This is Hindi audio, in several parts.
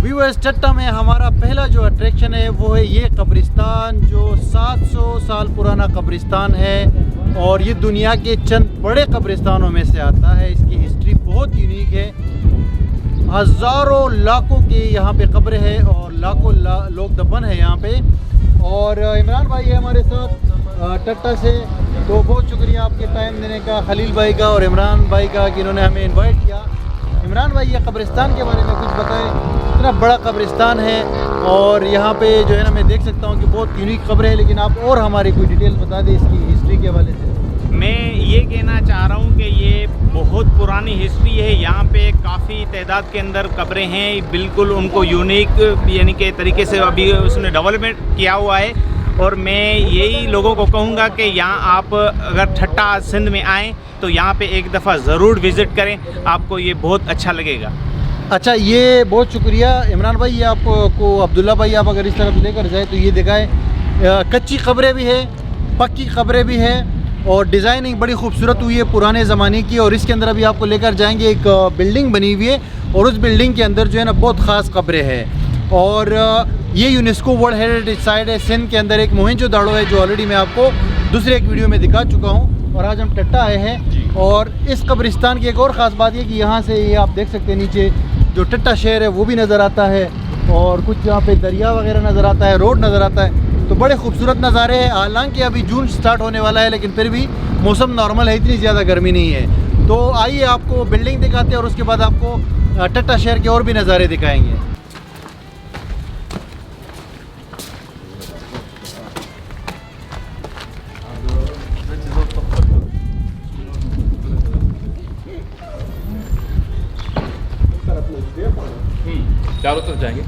व्यूअर्स, टट्टा में हमारा पहला जो अट्रैक्शन है वो है ये कब्रिस्तान, जो 700 साल पुराना कब्रिस्तान है और ये दुनिया के चंद बड़े कब्रिस्तानों में से आता है। इसकी हिस्ट्री बहुत यूनिक है। हज़ारों लाखों की यहाँ पे कब्र है और लाखों लोग दफन है यहाँ पे। और इमरान भाई है हमारे साथ टट्टा से, तो बहुत शुक्रिया आपके टाइम देने का, खलील भाई का और इमरान भाई का, कि इन्होंने हमें इनवाइट किया। इमरान भाई, ये कब्रिस्तान के बारे में कुछ बताएं। इतना बड़ा कब्रिस्तान है और यहाँ पे जो है ना, मैं देख सकता हूँ कि बहुत यूनिक कब्र है, लेकिन आप और हमारी कोई डिटेल बता दें इसकी हिस्ट्री के हवाले से। मैं ये कहना चाह रहा हूँ कि ये बहुत पुरानी हिस्ट्री है। यहाँ पे काफ़ी तादाद के अंदर कब्रें हैं, बिल्कुल उनको यूनिक यानी के तरीके से अभी उसने डेवलपमेंट किया हुआ है। और मैं यही लोगों को कहूँगा कि यहाँ आप अगर ठट्टा सिंध में आएँ तो यहाँ पे एक दफ़ा ज़रूर विज़िट करें, आपको ये बहुत अच्छा लगेगा। अच्छा, ये बहुत शुक्रिया इमरान भाई। ये आपको अब्दुल्ला भाई, आप अगर इस तरफ लेकर जाए तो ये दिखाएं, कच्ची कब्रें भी है, पक्की कब्रें भी है और डिज़ाइनिंग बड़ी खूबसूरत हुई है पुराने ज़माने की। और इसके अंदर अभी आपको लेकर जाएंगे, एक बिल्डिंग बनी हुई है और उस बिल्डिंग के अंदर जो है ना बहुत ख़ास कब्रें हैं। और ये यूनेस्को वर्ल्ड हेरिटेज साइट है सिंध के अंदर। एक मोहनजोदाड़ो है जो ऑलरेडी मैं आपको दूसरे एक वीडियो में दिखा चुका हूँ। और आज हम टट्टा आए हैं और इस कब्रिस्तान की एक और ख़ास बात ये कि यहाँ से ये आप देख सकते हैं नीचे जो टट्टा शहर है वो भी नज़र आता है और कुछ यहाँ पे दरिया वगैरह नज़र आता है, रोड नज़र आता है। तो बड़े खूबसूरत नज़ारे हैं। हालांकि अभी जून स्टार्ट होने वाला है, लेकिन फिर भी मौसम नॉर्मल है, इतनी ज़्यादा गर्मी नहीं है। तो आइए आपको बिल्डिंग दिखाते हैं और उसके बाद आपको टट्टा शहर के और भी नज़ारे दिखाएँगे। चारों तरफ जाएंगे।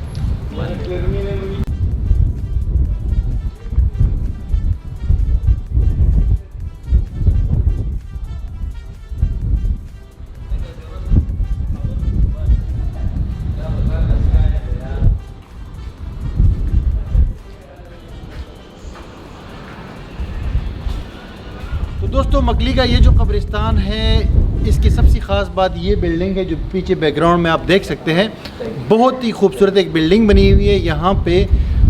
तो दोस्तों, मकली का ये जो कब्रिस्तान है, इसकी सबसे ख़ास बात ये बिल्डिंग है जो पीछे बैकग्राउंड में आप देख सकते हैं। बहुत ही खूबसूरत एक बिल्डिंग बनी हुई है। यहाँ पे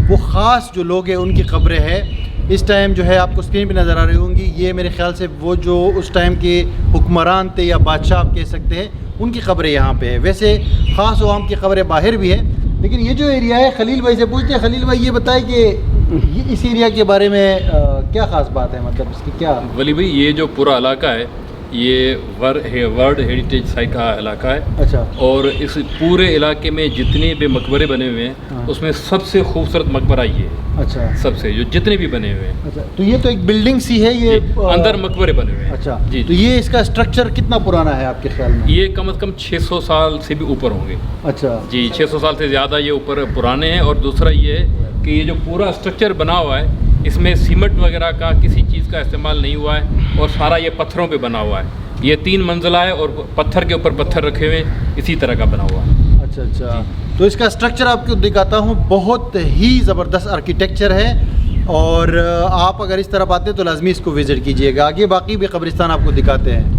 वो ख़ास जो लोग हैं उनकी कब्रें हैं। इस टाइम जो है आपको स्क्रीन पे नज़र आ रही होंगी, ये मेरे ख्याल से वो जो उस टाइम के हुक्मरान थे या बादशाह आप कह सकते हैं, उनकी कब्रें यहाँ पे है। वैसे ख़ास अवाम की कब्रें बाहर भी हैं, लेकिन ये जो एरिया है, खलील भाई से पूछते हैं। खलील भाई, ये बताए कि ये इस एरिया के बारे में क्या ख़ास बात है, मतलब इसकी क्या? वली भाई, ये जो पूरा इलाका है ये वर्ल्ड हेरिटेज साइट का इलाका है। अच्छा। और इस पूरे इलाके में जितने भी मकबरे बने हुए हैं, हाँ। उसमें सबसे खूबसूरत मकबरा ये है। अच्छा। सबसे जो जितने भी बने हुए हैं। अच्छा, तो ये तो एक बिल्डिंग सी है ये, अंदर मकबरे बने हुए हैं। अच्छा जी। तो ये इसका स्ट्रक्चर कितना पुराना है आपके ख्याल में? ये कम से कम 600 साल से भी ऊपर होंगे। अच्छा जी, 600 साल से ज़्यादा ये ऊपर पुराने हैं। और दूसरा ये है कि ये जो पूरा स्ट्रक्चर बना हुआ है, इसमें सीमेंट वगैरह का किसी चीज़ का इस्तेमाल नहीं हुआ है और सारा ये पत्थरों पे बना हुआ है। ये 3 मंजिला है और पत्थर के ऊपर पत्थर रखे हुए इसी तरह का बना हुआ है। अच्छा अच्छा। तो इसका स्ट्रक्चर आपको दिखाता हूँ, बहुत ही ज़बरदस्त आर्किटेक्चर है। और आप अगर इस तरफ आते हैं तो लाजमी इसको विज़िट कीजिएगा। आगे बाकी भी कब्रिस्तान आपको दिखाते हैं।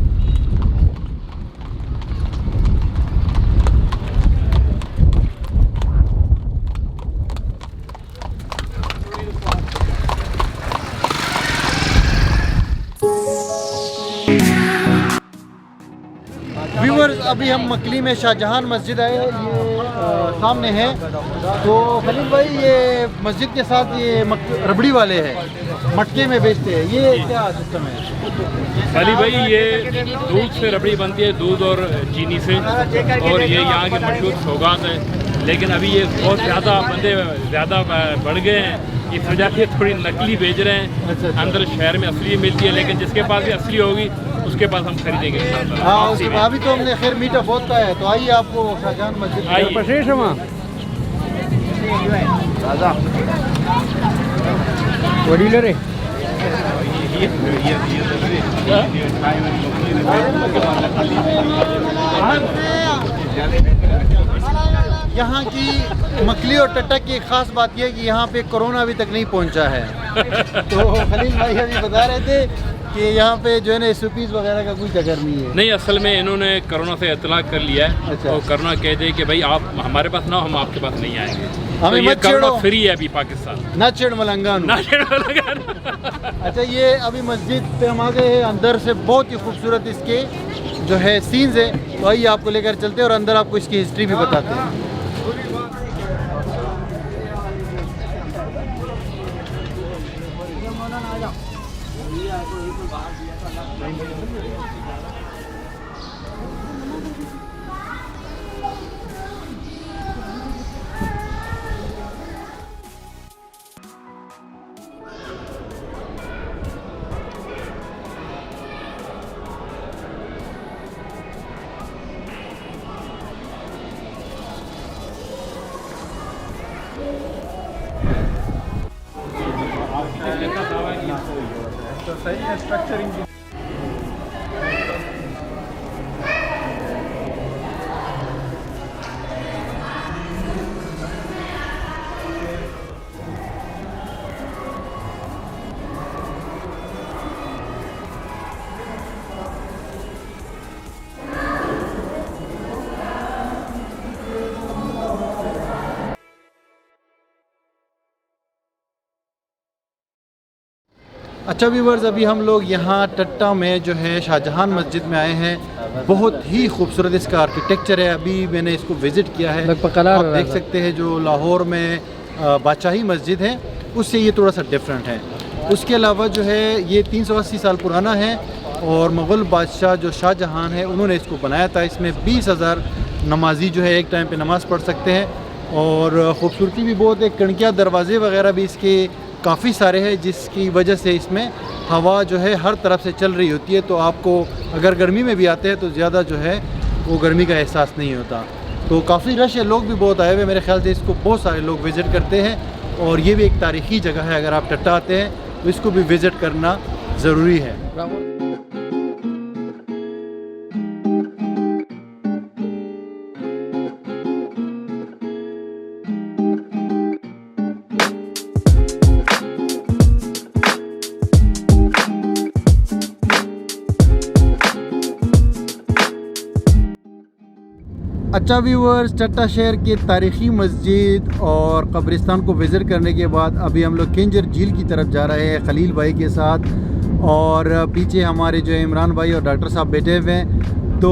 व्यूअर्स, अभी हम मकली में शाहजहान मस्जिद आए, ये सामने है। तो खलील भाई, ये मस्जिद के साथ ये रबड़ी वाले हैं, मटके में बेचते हैं, ये क्या सिस्टम है? अली भाई, ये दूध से रबड़ी बनती है, दूध और चीनी से। और ये यहाँ की मशहूर सौगात है। लेकिन अभी ये बहुत ज़्यादा बढ़ गए हैं, इस वजह से थोड़ी नकली बेच रहे हैं। अच्छा। अंदर शहर में असली मिलती है, लेकिन जिसके पास भी असली होगी उसके पास हम खरीदेंगे। हाँ, उसके बाद भी तो हमने खैर मीठा बहुत का है। तो आइए आपको शाहजहान मस्जिद यहाँ की मकली और टट्टा की एक ख़ास बात यह है कि यहाँ पे कोरोना अभी तक नहीं पहुँचा है। तो खलील भाई अभी बता रहे थे कि यहाँ पे जो है ना SOPs वगैरह का कोई चक्कर नहीं है। नहीं, असल में इन्होंने कोरोना से इतलाक कर लिया है। अच्छा। और कोरोना कह दे कि भाई आप हमारे पास ना हो, हम आपके पास नहीं आएंगे। हमें तो ये मत कोरोना छेड़ो। फ्री है अभी पाकिस्तान। ना छेड़ मलंगान। ना अच्छा, ये अभी मस्जिद पे हम आ गए हैं। अंदर से बहुत ही खूबसूरत इसके जो है सीन्स है, तो आइए आपको लेकर चलते हैं और अंदर आपको इसकी हिस्ट्री भी बताते हैं। तो सही है स्ट्रक्चरिंग। अच्छा व्यूवर्स, अभी हम लोग यहाँ टट्टा में जो है शाहजहान मस्जिद में आए हैं। बहुत ही खूबसूरत इसका आर्किटेक्चर है। अभी मैंने इसको विज़िट किया है। आप देख सकते हैं जो लाहौर में बादशाही मस्जिद है उससे ये थोड़ा सा डिफरेंट है। उसके अलावा जो है ये 380 साल पुराना है और मुग़ल बादशाह जो शाहजहान है उन्होंने इसको बनाया था। इसमें 20,000 नमाजी जो है एक टाइम पे नमाज़ पढ़ सकते हैं और ख़ूबसूरती भी बहुत है। कणकिया दरवाज़े वगैरह भी इसके काफ़ी सारे हैं, जिसकी वजह से इसमें हवा जो है हर तरफ से चल रही होती है, तो आपको अगर गर्मी में भी आते हैं तो ज़्यादा जो है वो गर्मी का एहसास नहीं होता। तो काफ़ी रश है, लोग भी बहुत आए हुए। मेरे ख्याल से इसको बहुत सारे लोग विज़िट करते हैं और ये भी एक तारीख़ी जगह है। अगर आप टट्टा आते हैं तो इसको भी विज़िट करना ज़रूरी है। अच्छा व्यूअर्स, टट्टा शहर के तारीख़ी मस्जिद और कब्रिस्तान को विज़िट करने के बाद अभी हम लोग किंजर झील की तरफ जा रहे हैं खलील भाई के साथ। और पीछे हमारे जो है इमरान भाई और डॉक्टर साहब बैठे हुए हैं। तो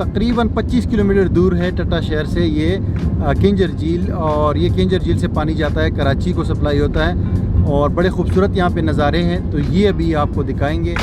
तकरीबन 25 किलोमीटर दूर है टट्टा शहर से ये किंजर झील, और ये किंजर झील से पानी जाता है कराची को सप्लाई होता है और बड़े खूबसूरत यहाँ पे नज़ारे हैं, तो ये अभी आपको दिखाएंगे।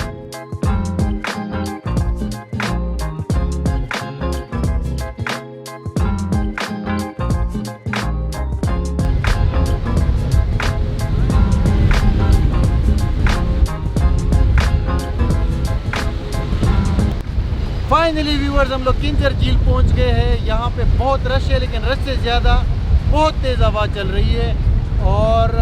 फाइनली व्यूअर्स, हम लोग किंजर झील पहुंच गए हैं। यहाँ पे बहुत रश है, लेकिन रश से ज़्यादा बहुत तेज़ हवा चल रही है। और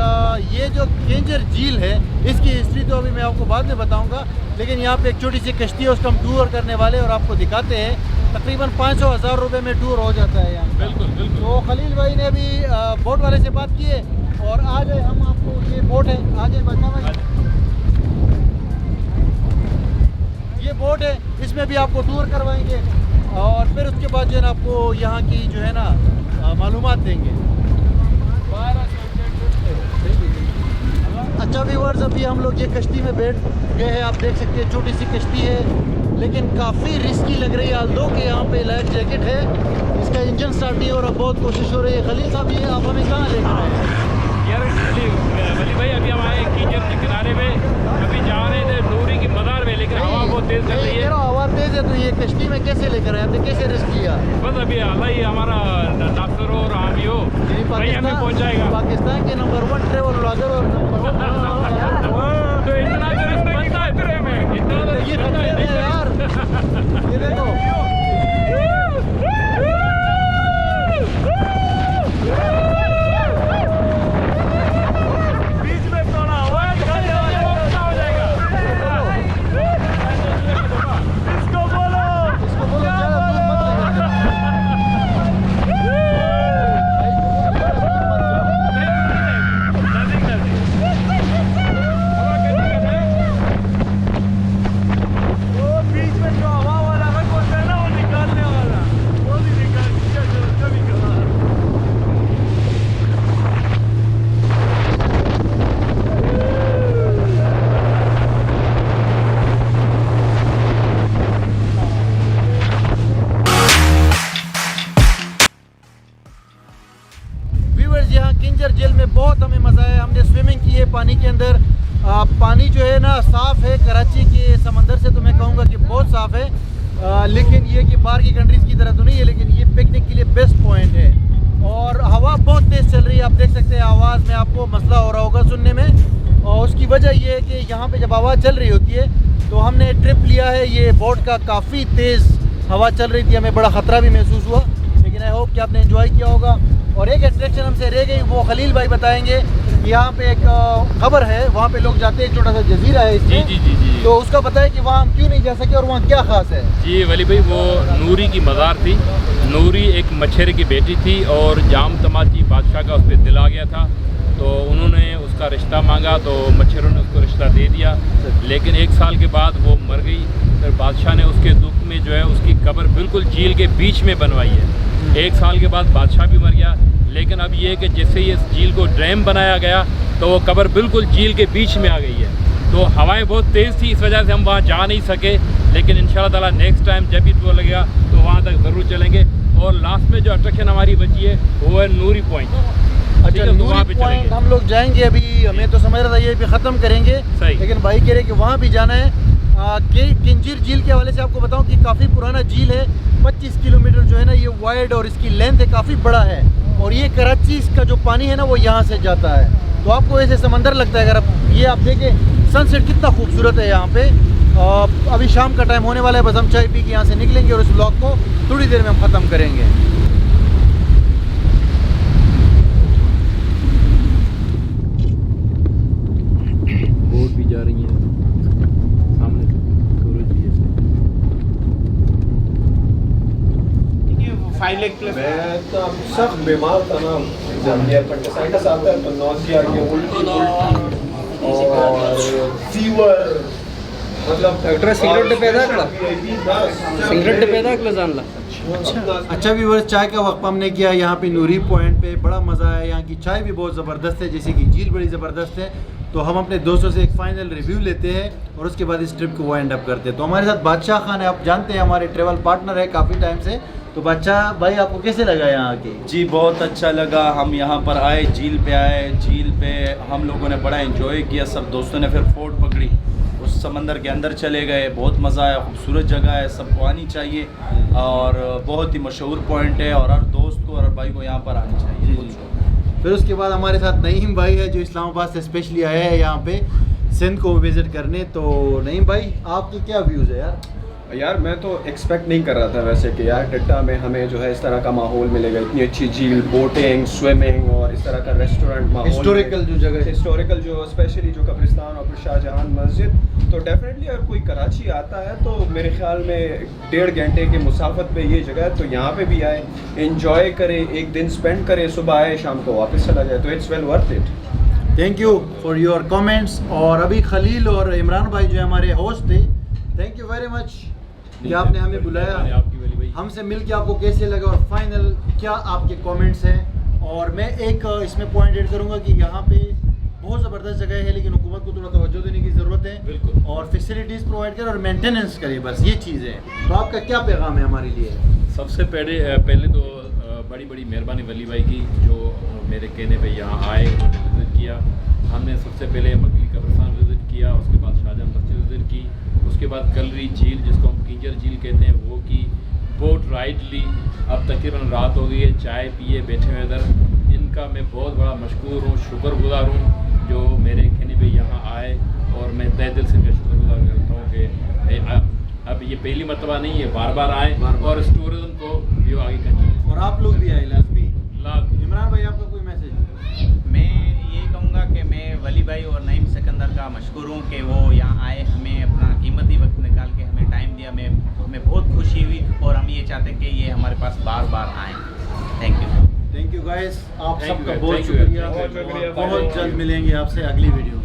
ये जो किंजर झील है इसकी हिस्ट्री तो अभी मैं आपको बाद में बताऊंगा, लेकिन यहाँ पे एक छोटी सी कश्ती है, उसका हम टूर करने वाले और आपको दिखाते हैं। तकरीबन 500,000 रुपये में टूर हो जाता है यहाँ। बिल्कुल बिल्कुल। तो खलील भाई ने अभी बोट वाले से बात की है और आ गए हम आपको, ये बोट है, आगे बढ़ना भाई, ये बोट है, इसमें भी आपको टूर करवाएंगे और फिर उसके बाद जो है ना आपको यहाँ की जो है ना मालूमात देंगे। अच्छा व्यूअर्स, अभी हम लोग ये कश्ती में बैठ गए हैं। आप देख सकते हैं छोटी सी कश्ती है, लेकिन काफ़ी रिस्की लग रही है। आल्दो के यहाँ पे लाइफ जैकेट है, इसका इंजन स्टार्ट नहीं हो रहा, बहुत कोशिश हो रही है। खलील साहब, ये आप हमें कहाँ लेकर आए हैं? यार वली भाई, अभी हम आए कीचड़ के किनारे पे, अभी जा रहे थे नूरी की मदार में, लेकिन हवा बहुत तेज चल रही है। हवा तेज है, तो ये कश्ती में कैसे लेकर आए आपने, कैसे रिस्क किया? बस अभी अल्लाह ही हमारा नासिर हो और हामी हो, भाई हमें पहुंचाएगा। पाकिस्तान के नंबर 1 ट्रेवल ब्लॉगर और तो इतना तो रिस्क बनता है फिर हमें, इतना तो ये खतरे में है यार। ये देखो, गाइस यहाँ किंजर झील में बहुत हमें मज़ा आया। हमने स्विमिंग की है पानी के अंदर। पानी जो है ना साफ़ है, कराची के समंदर से तो मैं कहूँगा कि बहुत साफ़ है, लेकिन ये कि बाहर की कंट्रीज़ की तरह तो नहीं है, लेकिन ये पिकनिक के लिए बेस्ट पॉइंट है। और हवा बहुत तेज़ चल रही है, आप देख सकते हैं आवाज़ में आपको मसला हो रहा होगा सुनने में, और उसकी वजह ये है कि यहाँ पे जब आवाज़ चल रही होती है तो हमने ट्रिप लिया है ये बोट का, काफ़ी तेज़ हवा चल रही थी, हमें बड़ा ख़तरा भी महसूस हुआ, लेकिन आई होप कि आपने एंजॉय किया होगा। और एक अट्रैक्शन हमसे रह गई, वो खलील भाई बताएंगे। यहाँ पे एक खबर है, वहाँ पे लोग जाते हैं, छोटा सा जजीरा है इसमें। जी। तो उसका बताएं कि वहाँ हम क्यों नहीं जा सके और वहाँ क्या खास है। जी वली भाई, वो नूरी की मज़ार थी। नूरी एक मच्छर की बेटी थी और जाम तमाची बादशाह का उस पर दिल आ गया था, तो उन्होंने उसका रिश्ता मांगा, तो मच्छरों ने उसको रिश्ता दे दिया। लेकिन 1 साल के बाद वो मर गई। फिर बादशाह ने उसके दुख में जो है उसकी कब्र बिल्कुल झील के बीच में बनवाई है। 1 साल के बाद बादशाह भी मर गया, लेकिन अब ये कि जैसे ही इस झील को डैम बनाया गया तो वो कब्र बिल्कुल झील के बीच में आ गई है। तो हवाएं बहुत तेज़ थी, इस वजह से हम वहाँ जा नहीं सके, लेकिन इंशाल्लाह ताला नेक्स्ट टाइम जब भी तो लगेगा तो वहाँ तक ज़रूर चलेंगे। और लास्ट में जो अट्रैक्शन हमारी बची है वो है नूरी पॉइंट। अच्छा, तो नूरी पॉइंट हम लोग जाएंगे अभी, हमें तो समझ रहा था ये भी ख़त्म करेंगे, लेकिन भाई कह रहे कि वहाँ भी जाना है। किंजर झील के हवाले से आपको बताऊं कि काफ़ी पुराना झील है, 25 किलोमीटर जो है ना ये वाइड और इसकी लेंथ है, काफ़ी बड़ा है। और ये कराची का जो पानी है ना वो यहाँ से जाता है, तो आपको ऐसे समंदर लगता है। अगर आप ये आप देखें सनसेट कितना खूबसूरत है यहाँ पे। अभी शाम का टाइम होने वाला है, बस हम चाय पी के यहाँ से निकलेंगे और इस ब्लॉग को थोड़ी देर में हम ख़त्म करेंगे। बोट भी जा रही है सामने, सूरज भी है। 5 लाख प्लस। मैं तो सख्त बीमार था ना, जब ये एपेंडिसाइटिस आता है तो नौसिया की उल्टी और फीवर, मतलब डॉक्टर सिगरेट पैदा कर जानला। अच्छा व्यूअर्स, चाय का वक्त हमने किया यहाँ पे नूरी पॉइंट पे, बड़ा मज़ा आया। यहाँ की चाय भी बहुत ज़बरदस्त है, जैसे कि झील बड़ी ज़बरदस्त है। तो हम अपने दोस्तों से एक फ़ाइनल रिव्यू लेते हैं और उसके बाद इस ट्रिप को वाइंड अप करते हैं। तो हमारे साथ बादशाह खान है, आप जानते हैं हमारे ट्रेवल पार्टनर है काफ़ी टाइम से। तो बादशाह भाई आपको कैसे लगा यहाँ आके? जी बहुत अच्छा लगा, हम यहाँ पर आए, झील पे आए, झील पे हम लोगों ने बड़ा एंजॉय किया, सब दोस्तों ने। फिर फोर्ट पकड़ी, उस समंदर के अंदर चले गए, बहुत मज़ा आया, खूबसूरत जगह है, सबको आनी चाहिए और बहुत ही मशहूर पॉइंट है और हर दोस्त को और हर भाई को यहाँ पर आनी चाहिए। फिर उसके बाद हमारे साथ नईम भाई है जो इस्लामाबाद से स्पेशली आए हैं यहाँ पे सिंध को विज़िट करने। तो नईम भाई आपके क्या व्यूज़ है यार? यार मैं तो एक्सपेक्ट नहीं कर रहा था वैसे कि यार टिट्टा में हमें जो है इस तरह का माहौल मिलेगा, इतनी अच्छी झील, बोटिंग, स्विमिंग और इस तरह का रेस्टोरेंट माहौल, हिस्टोरिकल जो जगह है, हिस्टोरिकल जो स्पेशली जो कब्रिस्तान और फिर शाहजहां मस्जिद। तो डेफिनेटली अगर कोई कराची आता है तो मेरे ख्याल में 1.5 घंटे के मुसाफत पे ये जगह है, तो यहाँ पे भी आए, एंजॉय करे, एक दिन स्पेंड करे, सुबह आए शाम को वापस चला जाए, तो it's well worth it. Thank you for your comments. और अभी खलील और इमरान भाई जो हमारे होस्ट थे, थैंक यू वेरी मच कि आपने हमें बुलाया। आपकी वाली भाई हमसे मिलके आपको कैसे लगा और फाइनल क्या आपके कमेंट्स हैं। और मैं एक इसमें पॉइंट ऐड करूंगा कि यहाँ पे बहुत ज़बरदस्त जगह है, लेकिन हुकूमत को थोड़ा तवज्जो देने की ज़रूरत है। बिल्कुल। और फैसिलिटीज़ प्रोवाइड करें और मेंटेनेंस करें, बस ये चीज़ है। तो आपका क्या पैगाम है हमारे लिए? सबसे पहले तो बड़ी बड़ी मेहरबानी वली भाई की, जो मेरे कहने पे यहाँ आए, उन्होंने विज़िट किया। हमने सबसे पहले मकली कब्रिस्तान विज़िट किया, उसके बाद शाहजहां मस्जिद विज़िट की, उसके बाद कलरी झील जिसको हम किंजर झील कहते हैं वो की, बोट राइड ली। अब तकरीबन रात हो गई है, चाय पिए बैठे हुए इधर। इनका मैं बहुत बड़ा मशकूर हूँ, शुक्रगुज़ार हूँ जो मेरे कहने पे यहाँ आए, और मैं तहे दिल से शुक्रगुज़ार करता हूँ कि अब ये पहली मरतबा नहीं है, बार बार आए और इस टूरिज़्म को भी आगे कंटिन्यू। और आप लोग भी आए लाजमी। इमरान भाई आपका कोई मैसेज? मैं ये कहूँगा कि मैं वली भाई और नईम सिकंदर का मशकूर हूँ कि वो यहाँ आए, हमें अपना कीमती वक्त निकाल के हमें टाइम दिया। हमें बहुत खुशी हुई और हम ये चाहते हैं कि ये हमारे पास बार बार आएँ। थैंक यू गाइस, आप Thank you सबका guys, बहुत thank you guys, शुक्रिया। thank you guys, बहुत जल्द मिलेंगे आपसे अगली वीडियो।